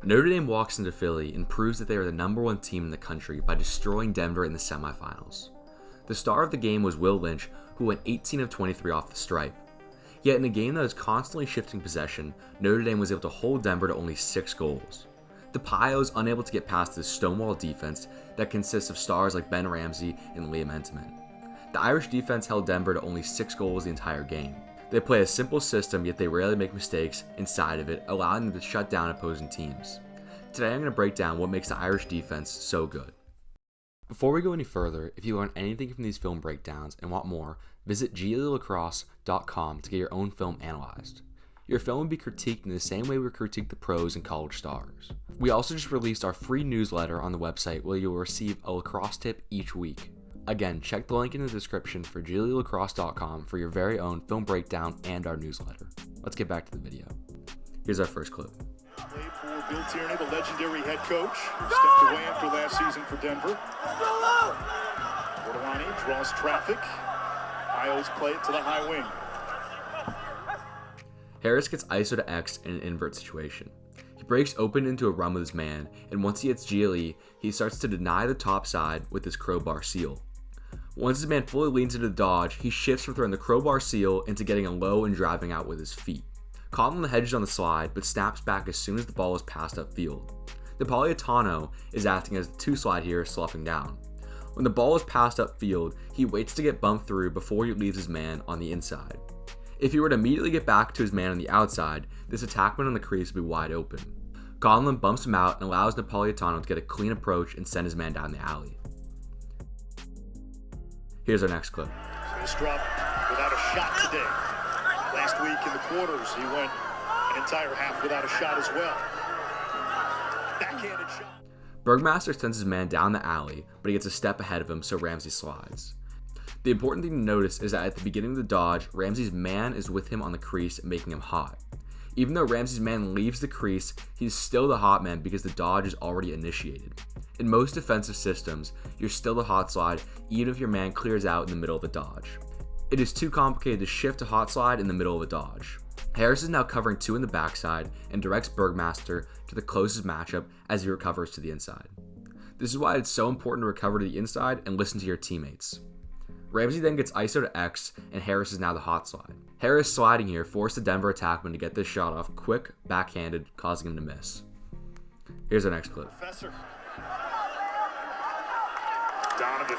Notre Dame walks into Philly and proves that they are the #1 team in the country by destroying Denver in the semifinals. The star of the game was Will Lynch, who went 18 of 23 off the stripe. Yet in a game that was constantly shifting possession, Notre Dame was able to hold Denver to only 6 goals. The Pios unable to get past this stonewall defense that consists of stars like Ben Ramsey and Entenmann. The Irish defense held Denver to only 6 goals the entire game. They play a simple system, yet they rarely make mistakes inside of it, allowing them to shut down opposing teams. Today I'm going to break down what makes the Irish defense so good. Before we go any further, if you learn anything from these film breakdowns and want more, visit Lacrosse.com to get your own film analyzed. Your film will be critiqued in the same way we critique the pros and college stars. We also just released our free newsletter on the website where you will receive a lacrosse tip each week. Again, check the link in the description for Lacrosse.com for your very own film breakdown and our newsletter. Let's get back to the video. Here's our first clip. Played for Bill Tierney, the legendary head coach, who stepped away after last season for Denver. Bordelani draws traffic. Pios play it to the high wing. Harris gets ISO to X in an invert situation. He breaks open into a run with his man, and once he hits GLE, he starts to deny the top side with his crowbar seal. Once his man fully leans into the dodge, he shifts from throwing the crowbar seal into getting a low and driving out with his feet. Conlon hedges on the slide, but snaps back as soon as the ball is passed upfield. Napolitano is acting as the 2-slide here, sloughing down. When the ball is passed upfield, he waits to get bumped through before he leaves his man on the inside. If he were to immediately get back to his man on the outside, this attackman on the crease would be wide open. Conlon bumps him out and allows Napolitano to get a clean approach and send his man down the alley. Here's our next clip. Struck without a shot today. Last week in the quarters, he went an entire half without a shot as well. Backhanded shot. Bergmaster sends his man down the alley, but he gets a step ahead of him, so Ramsey slides. The important thing to notice is that at the beginning of the dodge, Ramsey's man is with him on the crease, making him hot. Even though Ramsey's man leaves the crease, he's still the hot man because the dodge is already initiated. In most defensive systems, you're still the hot slide even if your man clears out in the middle of the dodge. It is too complicated to shift a hot slide in the middle of a dodge. Harris is now covering 2 in the backside and directs Bergmaster to the closest matchup as he recovers to the inside. This is why it's so important to recover to the inside and listen to your teammates. Ramsey then gets ISO to X, and Harris is now the hot slide. Harris sliding here forced the Denver attackman to get this shot off quick, backhanded, causing him to miss. Here's our next clip. Professor. Donovan,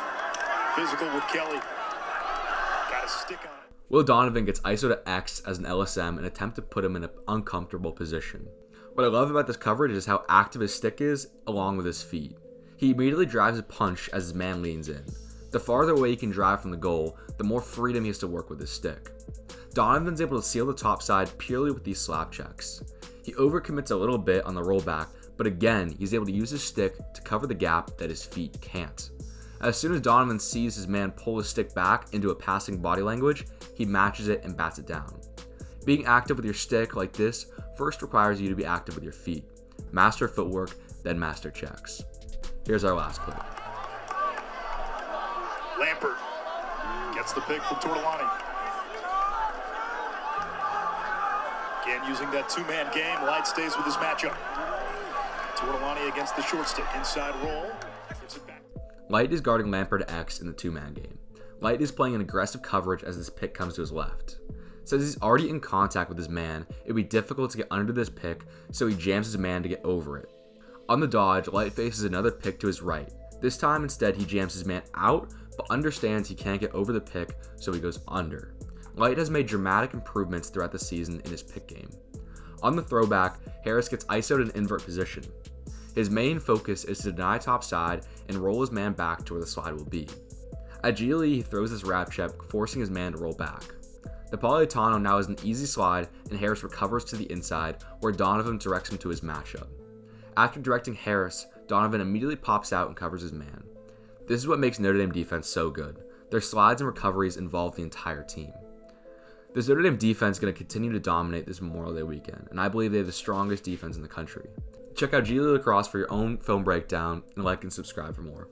physical with Kelly. Got a stick on it. Will Donovan gets ISO to X as an LSM and attempt to put him in an uncomfortable position. What I love about this coverage is how active his stick is, along with his feet. He immediately drives a punch as his man leans in. The farther away he can drive from the goal, the more freedom he has to work with his stick. Donovan's able to seal the top side purely with these slap checks. He overcommits a little bit on the rollback, but again, he's able to use his stick to cover the gap that his feet can't. As soon as Donovan sees his man pull his stick back into a passing body language, he matches it and bats it down. Being active with your stick like this first requires you to be active with your feet. Master footwork, then master checks. Here's our last clip. Lampert gets the pick from Bordelani. Again, using that 2-man game, Light stays with his matchup. Bordelani against the short stick, inside roll. Gives it back. Light is guarding Lampert X in the 2-man game. Light is playing an aggressive coverage as this pick comes to his left. Since he's already in contact with his man, it would be difficult to get under this pick, so he jams his man to get over it. On the dodge, Light faces another pick to his right. This time instead he jams his man out, but understands he can't get over the pick, so he goes under. Light has made dramatic improvements throughout the season in his pick game. On the throwback, Harris gets ISO'd in invert position. His main focus is to deny top side and roll his man back to where the slide will be. At GLE, he throws this wrap check, forcing his man to roll back. Napolitano now has an easy slide, and Harris recovers to the inside, where Donovan directs him to his matchup. After directing Harris, Donovan immediately pops out and covers his man. This is what makes Notre Dame defense so good. Their slides and recoveries involve the entire team. This Notre Dame defense is going to continue to dominate this Memorial Day weekend, and I believe they have the strongest defense in the country. Check out Lacrosse for your own film breakdown, and like and subscribe for more.